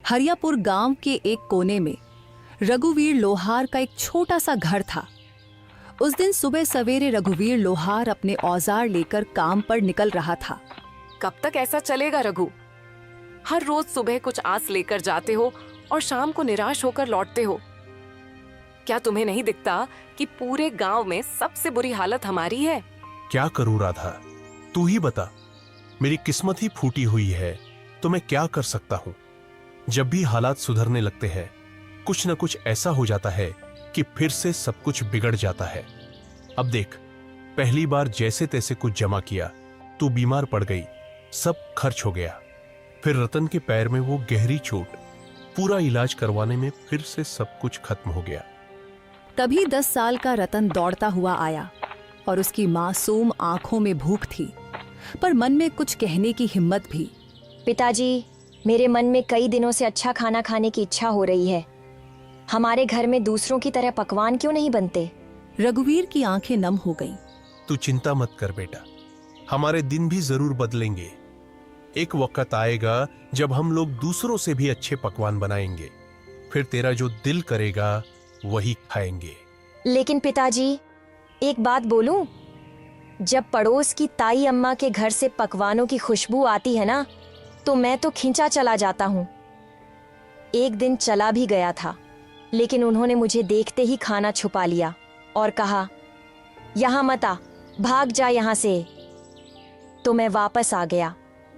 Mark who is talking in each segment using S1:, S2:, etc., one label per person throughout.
S1: हरियापुर गांव के एक कोने में रघुवीर लोहार का एक छोटा सा घर था। उस दिन सुबह सवेरे रघुवीर लोहार अपने औजार लेकर काम पर निकल रहा था।
S2: कब तक ऐसा चलेगा रघु? हर रोज सुबह कुछ आस लेकर जाते हो और शाम को निराश होकर लौटते हो। क्या तुम्हें नहीं दिखता कि पूरे गांव में सबसे बुरी हालत हमारी है?
S3: क्या करूं राधा, तू ही बता। मेरी किस्मत ही फूटी हुई है तो मैं क्या कर सकता हूं। जब भी हालात सुधरने लगते हैं कुछ न कुछ ऐसा हो जाता है कि फिर से सब कुछ बिगड़ जाता है। अब देख, पहली बार जैसे तैसे कुछ जमा किया, तू बीमार पड़ गई, सब खर्च हो गया। फिर रतन के पैर में वो गहरी चोट, पूरा इलाज करवाने में फिर से सब कुछ खत्म हो गया।
S1: तभी 10 साल का रतन दौड़ता हुआ आया और उसकी मासूम आंखों में भूख थी, पर मन में कुछ कहने की हिम्मत भी।
S4: पिताजी, मेरे मन में कई दिनों से अच्छा खाना खाने की इच्छा हो रही है। हमारे घर में दूसरों की तरह पकवान क्यों नहीं बनते?
S1: रघुवीर की आंखें नम हो गईं।
S3: तू चिंता मत कर बेटा, हमारे दिन भी जरूर बदलेंगे। एक वक्त आएगा जब हम लोग दूसरों से भी अच्छे पकवान बनाएंगे, फिर तेरा जो दिल करेगा वही खाएंगे।
S4: लेकिन पिताजी, एक बात बोलूं? जब पड़ोस की ताई अम्मा के घर से पकवानों की खुशबू आती है ना, तो मैं तो खिंचा चला जाता हूँ। एक दिन चला भी गया था, लेकिन उन्होंने मुझे देखते ही खाना छुपा लिया और कहा, यहाँ मत आ, भाग जा यहाँ से। तो मैं वापस आ गया।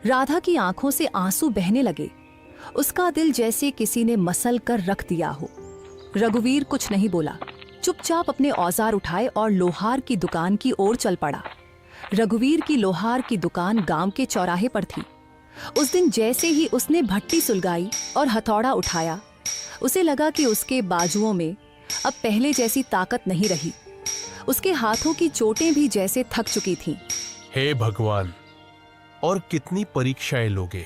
S1: राधा की आंखों से आंसू बहने लगे। उसका दिल जैसे किसी ने मसल कर रख दिया हो। रघुवीर कुछ नहीं बोला, चुपचाप अपने औजार उठाए और लोहार की दुकान की ओर चल पड़ा। रघुवीर की लोहार की दुकान गांव के चौराहे पर थी। उस दिन जैसे ही उसने भट्टी सुलगाई और हथौड़ा उठाया, उसे लगा कि उसके बाजुओं में अब पहले जैसी ताकत नहीं रही। उसके हाथों की चोटें भी जैसे थक चुकी थीं।
S3: हे भगवान, और कितनी परीक्षाएं लोगे।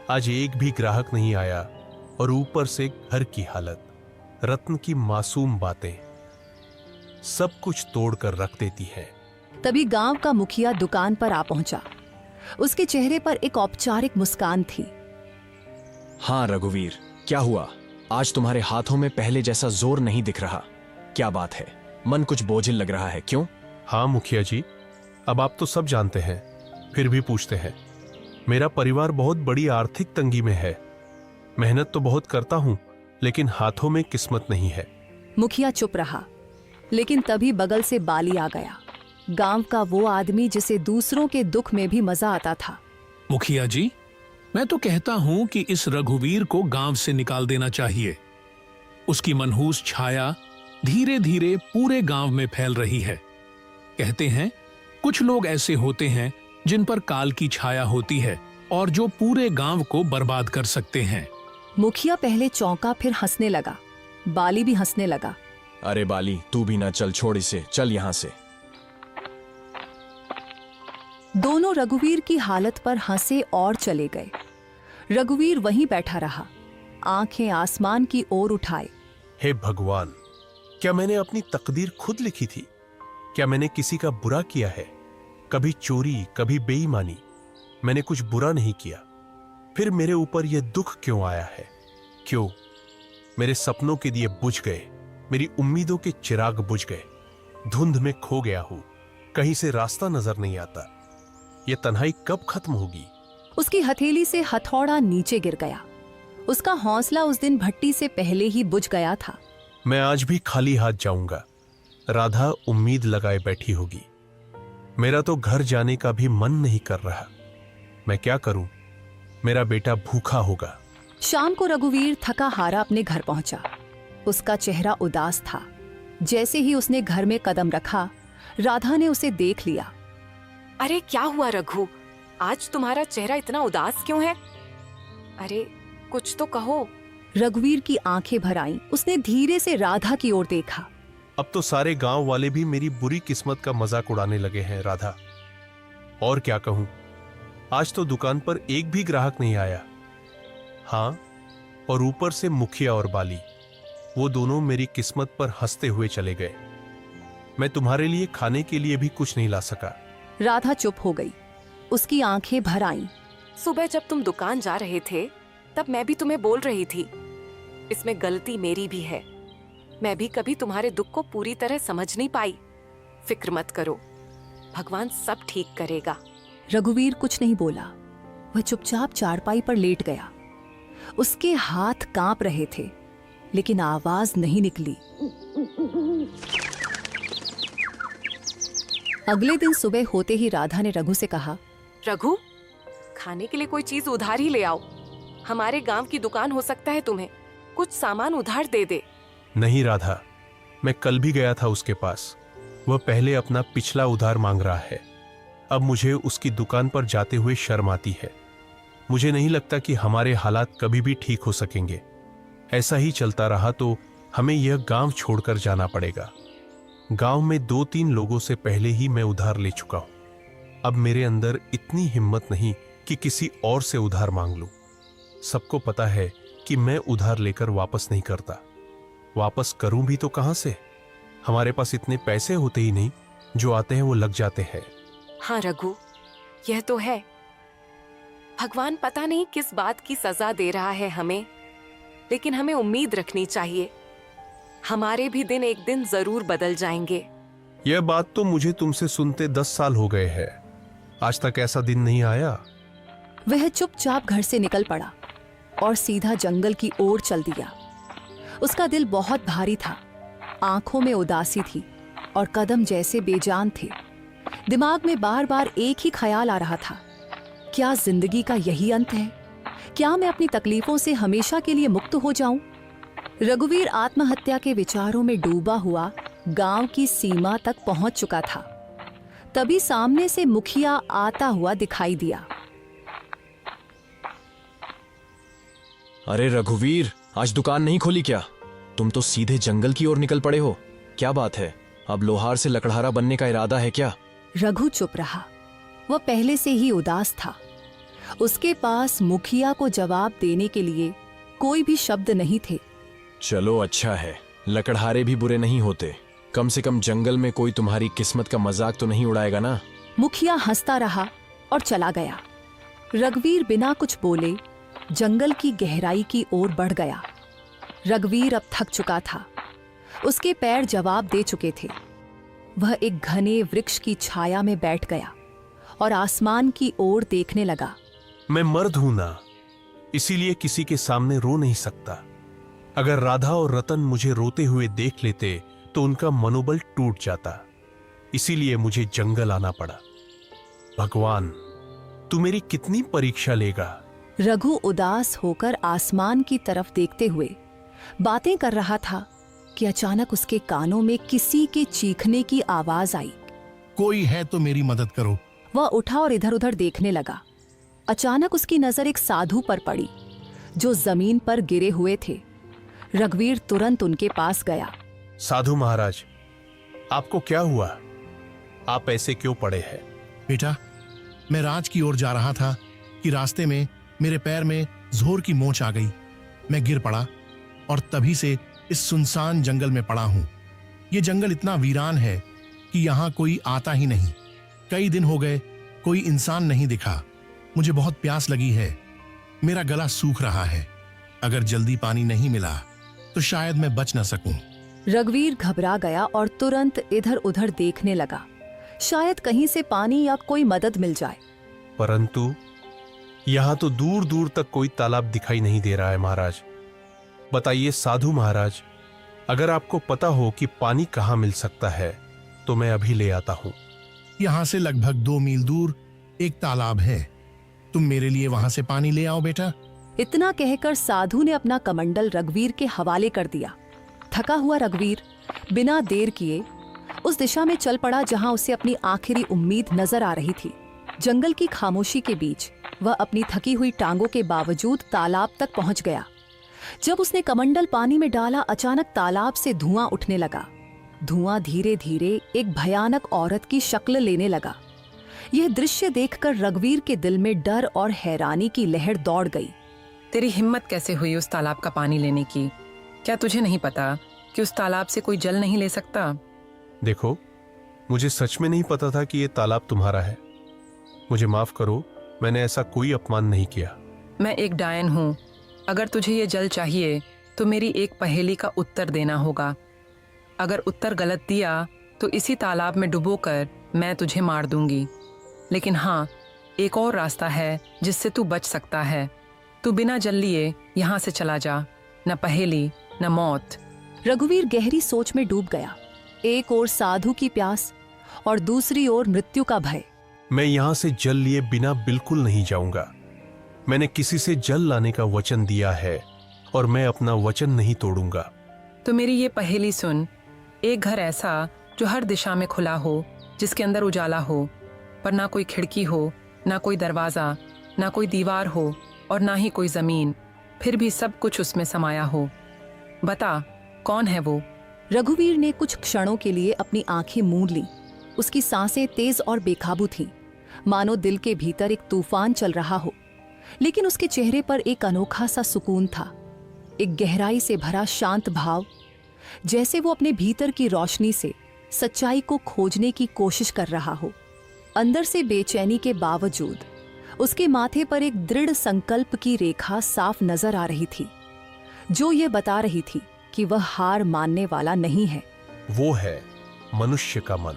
S3: आज एक भी ग्राहक नहीं आया और ऊपर से घर की हालत, रत्न की मासूम बातें, सब कुछ तोड़कर रख देती है।
S1: तभी गांव का मुखिया दुकान पर आ पहुंचा। उसके चेहरे पर एक औपचारिक मुस्कान थी।
S5: हाँ रघुवीर, क्या हुआ? आज तुम्हारे हाथों में पहले जैसा जोर नहीं दिख रहा। क्या बात है? मन कुछ बोझिल लग रहा है, क्यों?
S3: हाँ मुखिया जी, अब आप तो सब जानते हैं, फिर भी पूछते हैं। मेरा परिवार बहुत बड़ी आर्थिक तंगी में है। मेहनत तो बहुत करता हूं, लेकिन हाथों में किस्मत नहीं है।
S1: मुखिया चुप रहा, लेकिन तभी बगल से बाली आ गया। गांव का वो आदमी जिसे दूसरों के दुख में भी मजा आता था।
S6: मुखिया जी, मैं तो कहता हूं कि इस रघुवीर को गांव से निकाल देना चाहिए। उसकी मनहूस छाया धीरे धीरे पूरे गांव में फैल रही है। कहते हैं कुछ लोग ऐसे होते हैं जिन पर काल की छाया होती है और जो पूरे गांव को बर्बाद कर सकते हैं।
S1: मुखिया पहले चौंका, फिर हंसने लगा। बाली भी हंसने लगा।
S5: अरे बाली, तू भी ना चल, छोड़ इसे, चल यहाँ से।
S1: दोनों रघुवीर की हालत पर हंसे और चले गए। रघुवीर वहीं बैठा रहा, आंखें आसमान की ओर उठाए।
S3: हे भगवान, क्या मैंने अपनी तकदीर खुद लिखी थी? क्या मैंने किसी का बुरा किया है? कभी चोरी, कभी बेईमानी, मैंने कुछ बुरा नहीं किया। फिर मेरे ऊपर यह दुख क्यों आया है? क्यों? मेरे सपनों के दिए बुझ गए, मेरी उम्मीदों के चिराग बुझ गए। धुंध में खो गया हूं, कहीं से रास्ता नजर नहीं आता। यह तन्हाई कब खत्म होगी?
S1: उसकी हथेली से हथौड़ा नीचे गिर गया। उसका हौसला उस दिन भट्टी से पहले ही बुझ गया था।
S3: मैं आज भी खाली हाथ जाऊंगा। राधा उम्मीद लगाए बैठी होगी। मेरा तो घर जाने का भी मन नहीं कर रहा। मैं क्या करूं? मेरा बेटा भूखा होगा।
S1: शाम को रघुवीर थका हारा अपने घर पहुंचा। उसका चेहरा उदास था। जैसे ही उसने घर में कदम रखा, राधा ने उसे देख लिया।
S2: अरे क्या हुआ रघु? आज तुम्हारा चेहरा इतना उदास क्यों है? अरे कुछ तो कहो।
S1: रघुवीर की आंखें भर आईं। उसने धीरे से राधा की ओर देखा।
S3: अब तो सारे गांव वाले भी मेरी बुरी किस्मत का मजाक उड़ाने लगे हैं राधा। और क्या कहूं, आज तो दुकान पर एक भी ग्राहक नहीं आया। हाँ, और ऊपर से मुखिया और बाली, वो दोनों मेरी किस्मत पर हंसते हुए चले गए। मैं तुम्हारे लिए खाने के लिए भी कुछ नहीं ला सका।
S1: राधा चुप हो गई। उसकी आंखें भर आईं।
S2: सुबह जब तुम दुकान जा रहे थे तब मैं भी तुम्हें बोल रही थी, इसमें गलती मेरी भी है। मैं भी कभी तुम्हारे दुख को पूरी तरह समझ नहीं पाई। फिक्र मत करो, भगवान सब ठीक करेगा।
S1: रघुवीर कुछ नहीं बोला। वह चुपचाप चारपाई पर लेट गया। उसके हाथ कांप रहे थे, लेकिन आवाज नहीं निकली। अगले दिन सुबह होते ही राधा ने रघु से कहा,
S2: रघु, खाने के लिए कोई चीज उधार ही ले आओ। हमारे गांव की दुकान हो सकता है तुम्हें कुछ सामान उधार दे दे।
S3: नहीं राधा, मैं कल भी गया था उसके पास। वह पहले अपना पिछला उधार मांग रहा है। अब मुझे उसकी दुकान पर जाते हुए शर्म आती है। मुझे नहीं लगता कि हमारे हालात कभी भी ठीक हो सकेंगे। ऐसा ही चलता रहा तो हमें यह गांव छोड़कर जाना पड़ेगा। गांव में 2-3 लोगों से पहले ही मैं उधार ले चुका हूं। अब मेरे अंदर इतनी हिम्मत नहीं कि किसी और से उधार मांग लूं। सबको पता है कि मैं उधार लेकर वापस नहीं करता। वापस करूं भी तो कहां से? हमारे पास इतने पैसे होते ही नहीं, जो आते हैं वो लग जाते हैं।
S2: हाँ रघु, यह तो है। भगवान पता नहीं किस बात की सजा दे रहा है हमें, लेकिन हमें उम्मीद रखनी चाहिए। हमारे भी दिन एक दिन जरूर बदल जाएंगे।
S3: यह बात तो मुझे तुमसे सुनते 10 साल हो गए हैं। आज तक ऐसा दिन नहीं आया।
S1: वह चुपचाप घर से निकल पड़ा और सीधा जंगल की ओर चल दिया। उसका दिल बहुत भारी था, आंखों में उदासी थी और कदम जैसे बेजान थे। दिमाग में बार बार एक ही ख्याल आ रहा था, क्या जिंदगी का यही अंत है? क्या मैं अपनी तकलीफों से हमेशा के लिए मुक्त हो जाऊं? रघुवीर आत्महत्या के विचारों में डूबा हुआ गांव की सीमा तक पहुंच चुका था। तभी सामने से मुखिया आता हुआ दिखाई दिया।
S5: अरे रघुवीर, आज दुकान नहीं खोली क्या? तुम तो सीधे जंगल की ओर निकल पड़े हो। क्या बात है? अब लोहार से लकड़हारा बनने का इरादा है क्या?
S1: रघु चुप रहा। वह पहले से ही उदास था। उसके पास मुखिया को जवाब देने के लिए कोई भी शब्द नहीं थे।
S5: चलो अच्छा है, लकड़हारे भी बुरे नहीं होते। कम से कम जंगल में कोई तुम्हारी किस्मत का मजाक तो नहीं उड़ाएगा ना।
S1: मुखिया हंसता रहा और चला गया। रघुवीर बिना कुछ बोले जंगल की गहराई की ओर बढ़ गया। रघुवीर अब थक चुका था। उसके पैर जवाब दे चुके थे। वह एक घने वृक्ष की छाया में बैठ गया और आसमान की ओर देखने लगा।
S3: मैं मर्द हूं ना, इसीलिए किसी के सामने रो नहीं सकता। अगर राधा और रतन मुझे रोते हुए देख लेते तो उनका मनोबल टूट जाता। इसीलिए मुझे जंगल आना पड़ा। भगवान, तू मेरी कितनी परीक्षा लेगा?
S1: रघु उदास होकर आसमान की तरफ देखते हुए बातें कर रहा था कि अचानक उसके कानों में किसी के चीखने की आवाज आई।
S7: कोई है तो मेरी मदद करो।
S1: वह उठा और इधर उधर देखने लगा। अचानक उसकी नजर एक साधु पर पड़ी जो जमीन पर गिरे हुए थे। रघुवीर तुरंत उनके पास गया।
S3: साधु महाराज, आपको क्या हुआ? आप ऐसे क्यों पड़े हैं?
S7: बेटा, मैं राज की ओर जा रहा था कि रास्ते में मेरे पैर में जोर की मोच आ गई। मैं गिर पड़ा और तभी से इस सुनसान जंगल में पड़ा हूं। ये जंगल इतना वीरान है कि यहाँ कोई आता ही नहीं। कई दिन हो गए, कोई इंसान नहीं दिखा। मुझे बहुत प्यास लगी है। मेरा गला सूख रहा है। अगर जल्दी पानी नहीं मिला तो शायद मैं बच न सकूं।
S1: रघुवीर घबरा गया और तुरंत इधर उधर देखने लगा, शायद कहीं से पानी या कोई मदद मिल जाए।
S3: परंतु यहां तो दूर दूर तक कोई तालाब दिखाई नहीं दे रहा है महाराज। बताइए साधु महाराज, अगर आपको पता हो कि पानी कहां मिल सकता है तो मैं अभी ले आता हूं।
S7: यहाँ से लगभग 2 मील दूर एक तालाब है। तुम मेरे लिए वहां से पानी ले आओ बेटा।
S1: इतना कहकर साधु ने अपना कमंडल रघुवीर के हवाले कर दिया। थका हुआ रघुवीर बिना देर किए उस दिशा में चल पड़ा जहां उसे अपनी आखिरी उम्मीद नजर आ रही थी। जंगल की खामोशी के बीच वह अपनी थकी हुई टांगों के बावजूद तालाब तक पहुंच गया। जब उसने कमंडल पानी में डाला, अचानक तालाब से धुआं उठने लगा। धुआं धीरे धीरे एक भयानक औरत की शक्ल लेने लगा। यह दृश्य देखकर रघुवीर के दिल में डर और हैरानी की लहर दौड़ गई।
S8: तेरी हिम्मत कैसे हुई उस तालाब का पानी लेने की? क्या तुझे नहीं पता कि उस तालाब से कोई जल नहीं ले सकता?
S3: देखो, मुझे सच में नहीं पता था कि यह तालाब तुम्हारा है। मुझे माफ करो, मैंने ऐसा कोई अपमान नहीं किया।
S8: मैं एक डायन हूँ अगर तुझे ये जल चाहिए तो मेरी एक पहेली का उत्तर देना होगा। अगर उत्तर गलत दिया तो इसी तालाब में डुबोकर मैं तुझे मार दूंगी। लेकिन हाँ, एक और रास्ता है जिससे तू बच सकता है। तू बिना जल लिए यहाँ से चला जा। न पहेली न मौत।
S1: रघुवीर गहरी सोच में डूब गया। एक ओर साधु की प्यास और दूसरी ओर मृत्यु का भय।
S3: मैं यहां से जल लिए बिना बिल्कुल नहीं जाऊंगा। मैंने किसी से जल लाने का वचन दिया है और मैं अपना वचन नहीं तोड़ूंगा।
S8: तो मेरी ये पहेली सुन। एक घर ऐसा जो हर दिशा में खुला हो, जिसके अंदर उजाला हो, पर ना कोई खिड़की हो, ना कोई दरवाजा, ना कोई दीवार हो और ना ही कोई जमीन, फिर भी सब कुछ उसमें समाया हो। बता, कौन है वो?
S1: रघुवीर ने कुछ क्षणों के लिए अपनी आंखें मूंद ली। उसकी सांसें तेज और बेकाबू थीं, मानो दिल के भीतर एक तूफान चल रहा हो। लेकिन उसके चेहरे पर एक अनोखा सा सुकून था, एक गहराई से भरा शांत भाव, जैसे वो अपने भीतर की रोशनी से सच्चाई को खोजने की कोशिश कर रहा हो। अंदर से बेचैनी के बावजूद उसके माथे पर एक दृढ़ संकल्प की रेखा साफ नजर आ रही थी, जो ये बता रही थी कि वह हार मानने वाला नहीं है।
S3: वो है मनुष्य का मन,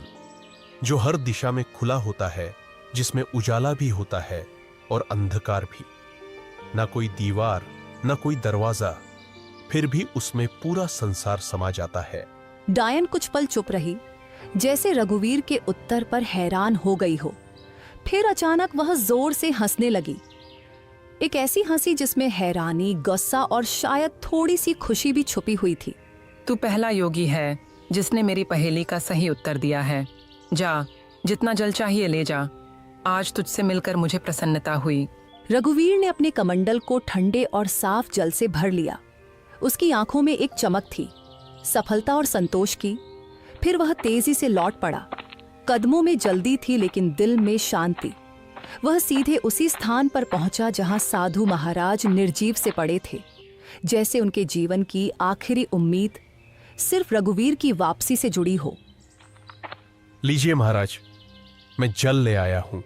S3: जो हर दिशा में खुला होता है, जिसमें उजाला भी होता है और अंधकार भी। ना कोई दीवार, ना कोई दरवाजा, फिर भी उसमें पूरा संसार समा जाता है।
S1: डायन कुछ पल चुप रही, जैसे रघुवीर के उत्तर पर हैरान हो गई हो। फिर अचानक वह जोर से हंसने लगी, एक ऐसी हंसी जिसमें हैरानी, गुस्सा और शायद थोड़ी सी खुशी भी छुपी हुई थी।
S8: तू पहला योगी है जिसने मेरी पहेली का सही उत्तर दिया है। जा, जितना जल चाहिए ले जा। आज तुझसे मिलकर मुझे प्रसन्नता हुई।
S1: रघुवीर ने अपने कमंडल को ठंडे और साफ जल से भर लिया। उसकी आंखों में एक चमक थी, सफलता और संतोष की। फिर वह तेजी से लौट पड़ा। कदमों में जल्दी थी लेकिन दिल में शांति। वह सीधे उसी स्थान पर पहुंचा जहां साधु महाराज निर्जीव से पड़े थे, जैसे उनके जीवन की आखिरी उम्मीद सिर्फ रघुवीर की वापसी से जुड़ी हो।
S3: लीजिए महाराज, मैं जल ले आया हूं।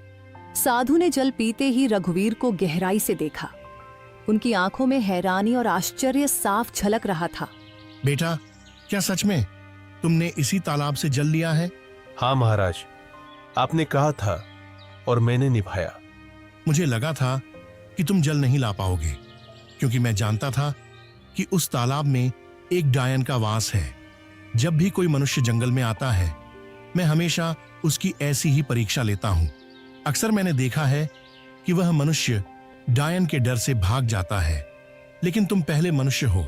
S1: साधु ने जल पीते ही रघुवीर को गहराई से देखा। उनकी आंखों में हैरानी और आश्चर्य साफ झलक रहा था।
S7: बेटा, क्या सच में तुमने इसी तालाब से जल लिया है?
S3: हाँ महाराज, आपने कहा था और मैंने निभाया।
S7: मुझे लगा था कि तुम जल नहीं ला पाओगे, क्योंकि मैं जानता था कि उस तालाब में एक डायन का वास है। जब भी कोई मनुष्य जंगल में आता है, मैं हमेशा उसकी ऐसी ही परीक्षा लेता हूं। अक्सर मैंने देखा है कि वह मनुष्य डायन के डर से भाग जाता है, लेकिन तुम पहले मनुष्य हो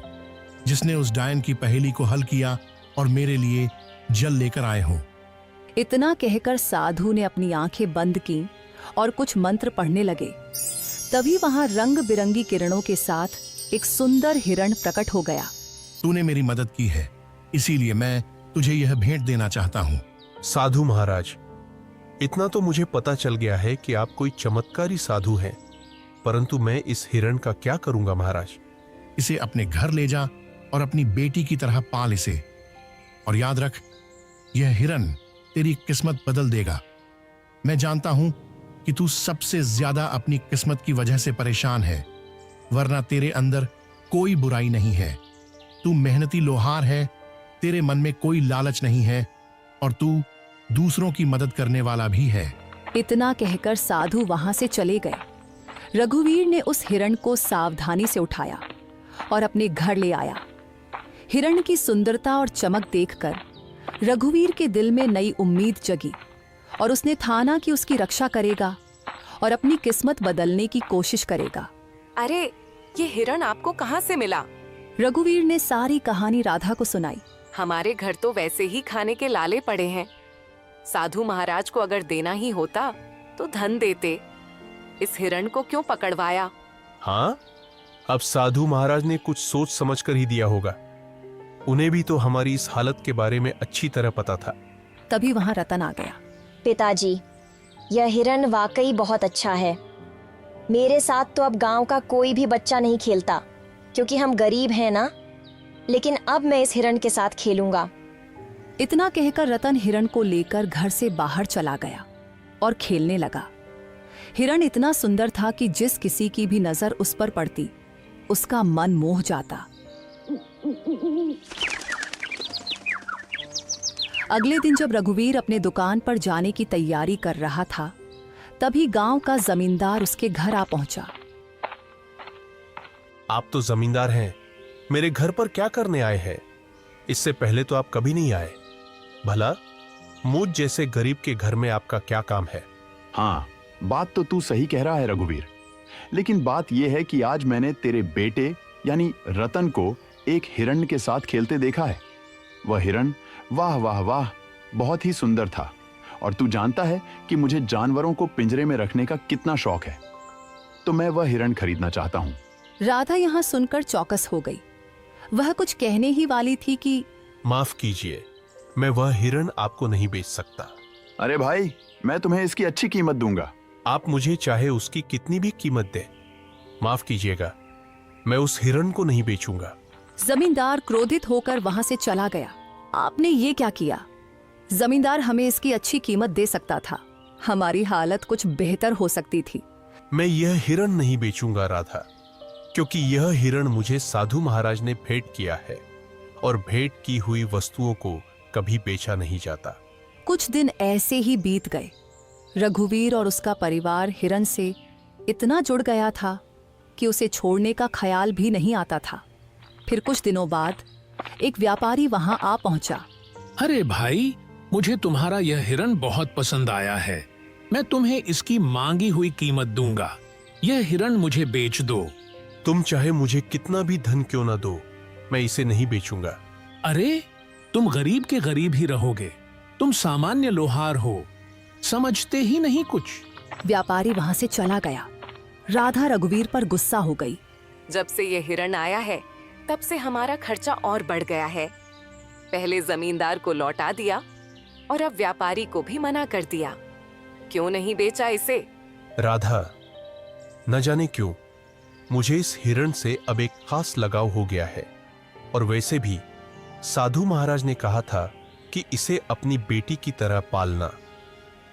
S7: जिसने उस डायन की पहेली को हल किया और मेरे लिए जल लेकर आए हो।
S1: इतना कहकर साधु ने अपनी आंखें बंद की और कुछ मंत्र पढ़ने लगे। तभी वहां रंग बिरंगी किरणों के साथ एक सुंदर हिरण प्रकट हो गया।
S7: तूने मेरी मदद की है, इसीलिए मैं तुझे यह भेंट देना चाहता हूँ।
S3: साधु महाराज, इतना तो मुझे पता चल गया है कि आप कोई चमत्कारी साधु हैं, परंतु मैं इस हिरण का क्या करूंगा महाराज?
S7: इसे अपने घर ले जा और अपनी बेटी की तरह पाल इसे। और याद रख, यह हिरण तेरी किस्मत बदल देगा। मैं जानता हूं कि तू सबसे ज्यादा अपनी किस्मत की वजह से परेशान है, वरना तेरे अंदर कोई बुराई नहीं है। तू मेहनती लोहार है, तेरे मन में कोई लालच नहीं है और तू दूसरों की मदद करने वाला भी है।
S1: इतना कहकर साधु वहां से चले गए। रघुवीर ने उस हिरण को सावधानी से उठाया और अपने घर ले आया। हिरण की सुंदरता और चमक देखकर रघुवीर के दिल में नई उम्मीद जगी और उसने ठाना कि उसकी रक्षा करेगा और अपनी किस्मत बदलने की कोशिश करेगा।
S2: अरे, ये हिरण आपको कहाँ से मिला?
S1: रघुवीर ने सारी कहानी राधा को सुनाई।
S2: हमारे घर तो वैसे ही खाने के लाले पड़े हैं। साधु महाराज को अगर देना ही होता तो धन देते। इस हिरण को क्यों पकड़वाया?
S3: हाँ, अब साधु महाराज ने कुछ सोच समझ कर ही दिया होगा। उन्हें भी तो हमारी इस हालत के बारे में अच्छी तरह पता था।
S1: तभी वहां रतन आ गया।
S4: पिताजी, यह हिरण वाकई बहुत अच्छा है। मेरे साथ तो अब गांव का कोई भी बच्चा नहीं खेलता, क्योंकि हम गरीब हैं ना। लेकिन अब मैं इस हिरण के साथ खेलूंगा।
S1: इतना कहकर रतन हिरण को लेकर घर से बाहर चला गया और खेलने लगा। हिरण इतना सुंदर था कि जिस किसी की भी नजर उस पर पड़ती उसका मन मोह जाता। अगले दिन जब रघुवीर अपने दुकान पर जाने की तैयारी कर रहा था, तभी गांव का जमींदार उसके घर आ पहुंचा।
S3: आप तो जमींदार हैं, मेरे घर पर क्या करने आए हैं? इससे पहले तो आप कभी नहीं आए। भला मुझ जैसे गरीब के घर में आपका क्या काम है?
S9: हाँ, बात तो तू सही कह रहा है रघुवीर, लेकिन बात यह है कि आज मैंने तेरे बेटे यानी रतन को एक हिरण के साथ खेलते देखा है। वह हिरण वाह वाह वाह बहुत ही सुंदर था, और तू जानता है कि मुझे जानवरों को पिंजरे में रखने का कितना शौक है, तो मैं वह हिरण खरीदना चाहता हूँ।
S1: राधा यहाँ सुनकर चौकस हो गई। वह कुछ कहने ही वाली थी कि
S3: माफ कीजिए, मैं वह हिरण आपको नहीं बेच सकता।
S9: अरे भाई, मैं तुम्हें इसकी अच्छी कीमत दूंगा।
S3: आप मुझे चाहे उसकी कितनी भी कीमत दे, माफ कीजिएगा, मैं उस हिरण को नहीं बेचूंगा।
S1: जमींदार क्रोधित होकर वहां से चला गया। आपने ये क्या किया? जमींदार हमें इसकी अच्छी कीमत दे सकता था, हमारी हालत कुछ बेहतर हो सकती थी।
S3: मैं यह हिरण नहीं बेचूंगा राधा, क्योंकि यह हिरण मुझे साधु महाराज ने भेंट किया है, और भेंट की हुई वस्तुओं को कभी बेचा नहीं जाता।
S1: कुछ दिन ऐसे ही बीत गए। रघुवीर और उसका परिवार हिरण से इतना जुड़ गया था कि उसे छोड़ने का ख्याल भी नहीं आता था। फिर कुछ दिनों बाद एक व्यापारी वहां आ पहुंचा।
S6: अरे भाई, मुझे तुम्हारा यह हिरण बहुत पसंद आया है। मैं तुम्हें इसकी मांगी हुई कीमत दूंगा। यह हिरण मुझे बेच दो।
S3: तुम चाहे मुझे कितना भी धन क्यों ना दो, मैं इसे नहीं बेचूंगा।
S6: अरे, तुम गरीब के गरीब ही रहोगे। तुम सामान्य लोहार हो, समझते ही नहीं कुछ।
S1: व्यापारी वहां से चला गया। राधा रघुवीर पर गुस्सा हो गई।
S2: जब से ये हिरण आया है, तब से हमारा खर्चा और बढ़ गया है। पहले जमींदार को लौटा दिया और अब व्यापारी को भी मना कर दिया। क्यों नहीं बेचा इसे?
S3: राधा, न जाने क्यों मुझे इस हिरण से अब एक खास लगाव हो गया है, और वैसे भी साधु महाराज ने कहा था कि इसे अपनी बेटी की तरह पालना।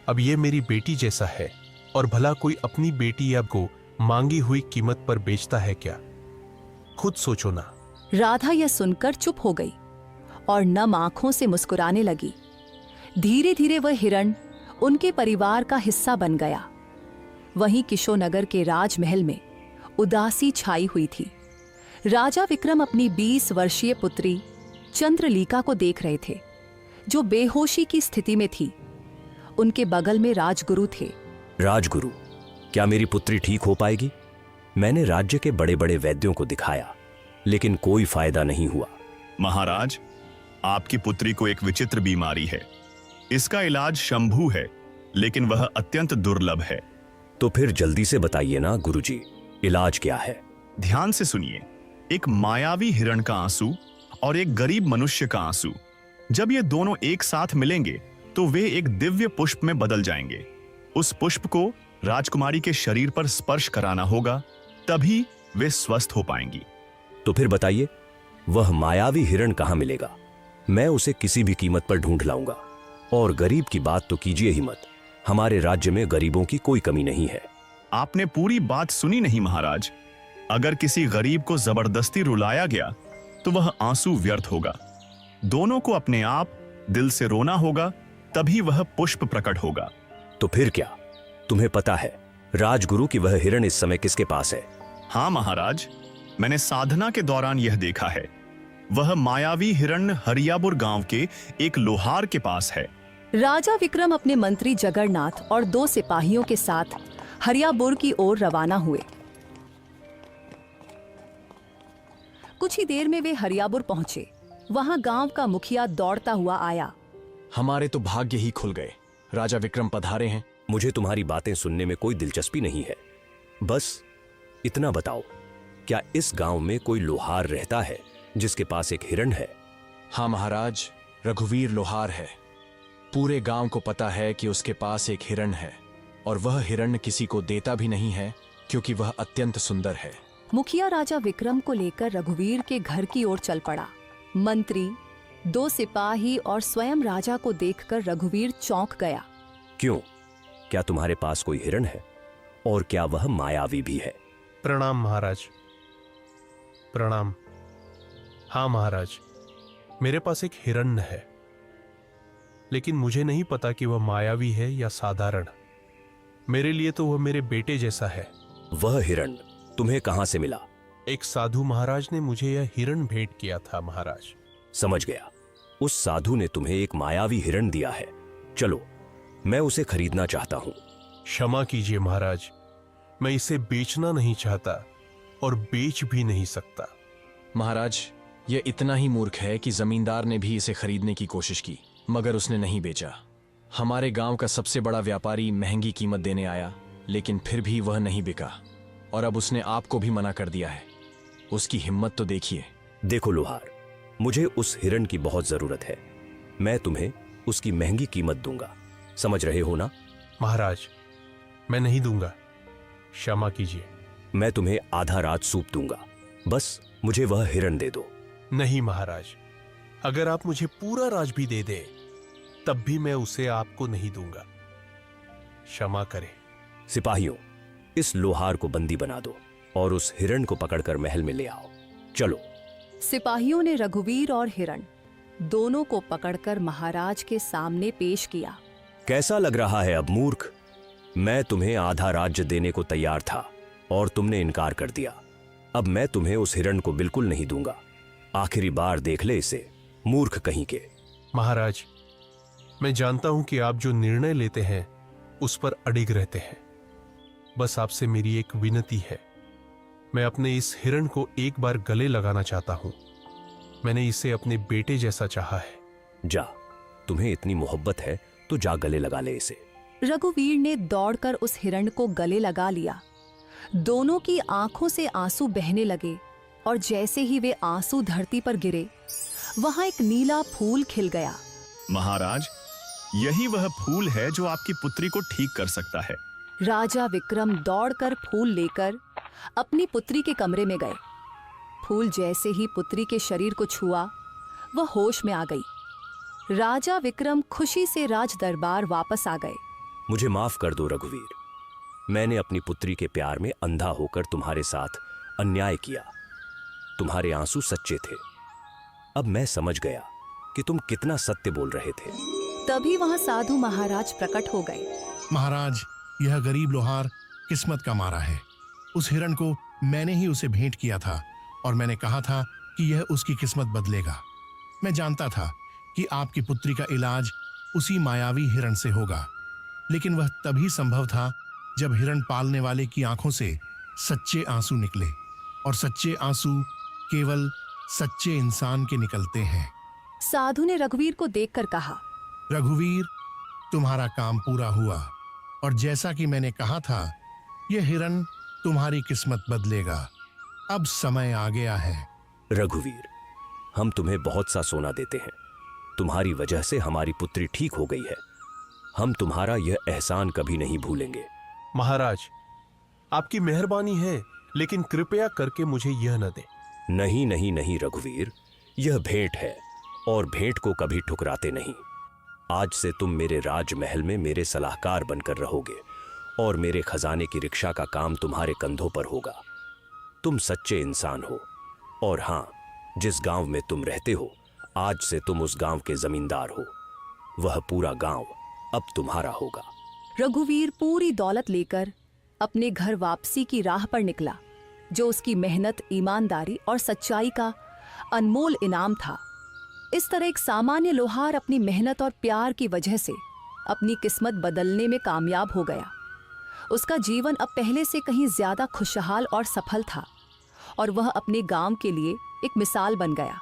S3: अब ये मेरी बेटी जैसा है, और भला कोई अपनी बेटी या को मांगी हुई कीमत पर बेचता है क्या? खुद सोचो ना।
S1: राधा यह सुनकर चुप हो गई और नम आंखों से मुस्कुराने लगी। धीरे धीरे वह हिरण उनके परिवार का हिस्सा बन गया। वहीं किशोनगर के राजमहल में उदासी छाई हुई थी। राजा विक्रम अपनी 20 वर्षीय पुत्री चंद्रलीका को देख रहे थे, जो बेहोशी की स्थिति में थी। उनके बगल में राजगुरु थे।
S10: राजगुरु, क्या मेरी पुत्री ठीक हो पाएगी? मैंने राज्य के बड़े बड़े वैद्यों को दिखाया, लेकिन कोई फायदा नहीं हुआ।
S11: महाराज, आपकी पुत्री को एक विचित्र बीमारी है। इसका इलाज शंभू है, लेकिन वह अत्यंत दुर्लभ है।
S10: तो फिर जल्दी से बताइए ना गुरुजी, इलाज क्या है?
S11: ध्यान से सुनिए। एक मायावी हिरण का आंसू और एक गरीब मनुष्य का आंसू, जब ये दोनों एक साथ मिलेंगे तो वे एक दिव्य पुष्प में बदल जाएंगे। उस पुष्प को राजकुमारी के शरीर पर स्पर्श कराना होगा, तभी वे स्वस्थ हो पाएंगी।
S10: तो फिर बताइए, वह मायावी हिरण कहाँ मिलेगा? मैं उसे किसी भी कीमत पर ढूंढ लाऊंगा। और गरीब की बात तो कीजिए ही मत। हमारे राज्य में गरीबों की कोई कमी नहीं है।
S11: आपने पूरी बात सुनी नहीं महाराज। अगर किसी गरीब को जबरदस्ती रुलाया गया तो वह आंसू व्यर्थ होगा। दोनों को अपने आप दिल से रोना होगा, तभी वह पुष्प प्रकट होगा।
S10: तो फिर क्या? तुम्हें पता है राजगुरु की वह हिरण इस समय किसके पास है?
S11: हाँ महाराज, मैंने साधना के दौरान यह देखा है। वह मायावी हिरण हरियापुर गांव के एक लोहार के पास है।
S1: राजा विक्रम अपने मंत्री जगन्नाथ और 2 सिपाहियों के साथ हरियापुर की ओर रवाना हुए। कुछ ही देर में वे हरियापुर पहुंचे। वहां गांव का मुखिया दौड़ता हुआ आया।
S5: हमारे तो भाग्य ही खुल गए। राजा विक्रम पधारे हैं।
S10: मुझे तुम्हारी बातें सुनने में कोई दिलचस्पी नहीं है। बस इतना बताओ, क्या इस गांव में कोई लोहार रहता है जिसके पास एक हिरण है?
S5: हाँ महाराज, रघुवीर लोहार है। पूरे गांव को पता है कि उसके पास एक हिरण है, और वह हिरण किसी को देता भी नहीं है, क्योंकि वह अत्यंत सुंदर है।
S1: मुखिया राजा विक्रम को लेकर रघुवीर के घर की ओर चल पड़ा। मंत्री, 2 सिपाही और स्वयं राजा को देखकर रघुवीर चौंक गया।
S10: क्यों? क्या तुम्हारे पास कोई हिरण है? और क्या वह मायावी भी है?
S3: प्रणाम महाराज। प्रणाम। हाँ महाराज, मेरे पास एक हिरण है, लेकिन मुझे नहीं पता कि वह मायावी है या साधारण। मेरे लिए तो वह मेरे बेटे जैसा है।
S10: वह हिरण तुम्हें कहां से मिला?
S3: एक साधु महाराज ने मुझे यह हिरण भेंट किया था महाराज।
S10: समझ गया। उस साधु ने तुम्हें एक मायावी हिरण दिया है। चलो, मैं उसे खरीदना चाहता हूं।
S3: क्षमा कीजिए महाराज, मैं इसे बेचना नहीं चाहता और बेच भी नहीं सकता।
S5: महाराज, यह इतना ही मूर्ख है कि जमींदार ने भी इसे खरीदने की कोशिश की, मगर उसने नहीं बेचा। हमारे गांव का सबसे बड़ा व्यापारी महंगी कीमत देने आया, लेकिन फिर भी वह नहीं बिका, और अब उसने आपको भी मना कर दिया है। उसकी हिम्मत तो देखिए।
S10: देखो लोहार, मुझे उस हिरण की बहुत जरूरत है। मैं तुम्हें उसकी महंगी कीमत दूंगा, समझ रहे हो ना?
S3: महाराज, मैं नहीं दूंगा, क्षमा कीजिए।
S10: मैं तुम्हें आधा राज सूप दूंगा, बस मुझे वह हिरण दे दो।
S3: नहीं महाराज, अगर आप मुझे पूरा राज भी दे दे तब भी मैं उसे आपको नहीं दूंगा, क्षमा करें।
S10: सिपाहियों, इस लोहार को बंदी बना दो और उस हिरण को पकड़कर महल में ले आओ। चलो।
S1: सिपाहियों ने रघुवीर और हिरण दोनों को पकड़कर महाराज के सामने पेश किया।
S10: कैसा लग रहा है अब मूर्ख? मैं तुम्हें आधा राज्य देने को तैयार था और तुमने इनकार कर दिया। अब मैं तुम्हें उस हिरण को बिल्कुल नहीं दूंगा। आखिरी बार देख ले इसे, मूर्ख कहीं के।
S3: महाराज, मैं जानता हूं कि आप जो निर्णय लेते हैं उस पर अडिग रहते हैं। बस आपसे मेरी एक विनती है, मैं अपने इस हिरण को एक बार गले लगाना चाहता हूं। मैंने इसे अपने बेटे जैसा चाहा है।
S10: जा, तुम्हें इतनी मोहब्बत है तो जा गले लगा ले इसे।
S1: रघुवीर ने दौड़कर उस हिरण को गले लगा लिया। दोनों की आंखों से आंसू बहने लगे और जैसे ही वे आंसू धरती पर गिरे, वहां एक नीला फूल खिल गया।
S11: महाराज, यही वह फूल है जो आपकी पुत्री को ठीक कर सकता है।
S1: राजा विक्रम दौड़कर फूल लेकर अपनी पुत्री के कमरे में गए। फूल जैसे ही पुत्री के शरीर को छुआ, वह होश में आ गई। राजा विक्रम खुशी से राज दरबार वापस आ गए।
S10: मुझे माफ कर दो रघुवीर, मैंने अपनी पुत्री के प्यार में अंधा होकर तुम्हारे साथ अन्याय किया। तुम्हारे आंसू सच्चे थे। अब मैं समझ गया कि तुम कितना सत्य बोल रहे थे।
S1: तभी वहां साधु महाराज प्रकट हो गए।
S7: महाराज, यह गरीब लोहार किस्मत का मारा है। उस हिरण को मैंने ही उसे भेंट किया था और मैंने कहा था कि यह उसकी किस्मत बदलेगा। मैं जानता था कि आपकी पुत्री का इलाज उसी मायावी हिरण से होगा, लेकिन वह तभी संभव था जब हिरण पालने वाले की आंखों से सच्चे आंसू निकले, और सच्चे आंसू केवल सच्चे इंसान के निकलते हैं।
S1: साधु ने रघुवीर को देखकर कहा,
S7: रघुवीर, तुम्हारा काम पूरा हुआ, और जैसा कि मैंने कहा था, यह हिरण तुम्हारी किस्मत बदलेगा। अब समय आ गया है।
S10: रघुवीर, हम तुम्हें बहुत सा सोना देते हैं। तुम्हारी वजह से हमारी पुत्री ठीक हो गई है। हम तुम्हारा यह एहसान कभी नहीं भूलेंगे।
S3: महाराज, आपकी मेहरबानी है, लेकिन कृपया करके मुझे यह न दे।
S10: नहीं नहीं नहीं रघुवीर, यह भेंट है और भेंट को कभी ठुकराते नहीं। आज से तुम मेरे राजमहल में मेरे सलाहकार बनकर रहोगे और मेरे खजाने की रिक्शा का काम तुम्हारे कंधों पर होगा। तुम सच्चे इंसान हो, और हां, जिस गांव में तुम रहते हो, आज से तुम उस गांव के जमींदार हो। वह पूरा गांव अब तुम्हारा होगा।
S1: रघुवीर पूरी दौलत लेकर अपने घर वापसी की राह पर निकला, जो उसकी मेहनत, ईमानदारी और सच्चाई का अनमोल इनाम था। इस तरह एक सामान्य लोहार अपनी मेहनत और प्यार की वजह से अपनी किस्मत बदलने में कामयाब हो गया। उसका जीवन अब पहले से कहीं ज्यादा खुशहाल और सफल था, और वह अपने गांव के लिए एक मिसाल बन गया।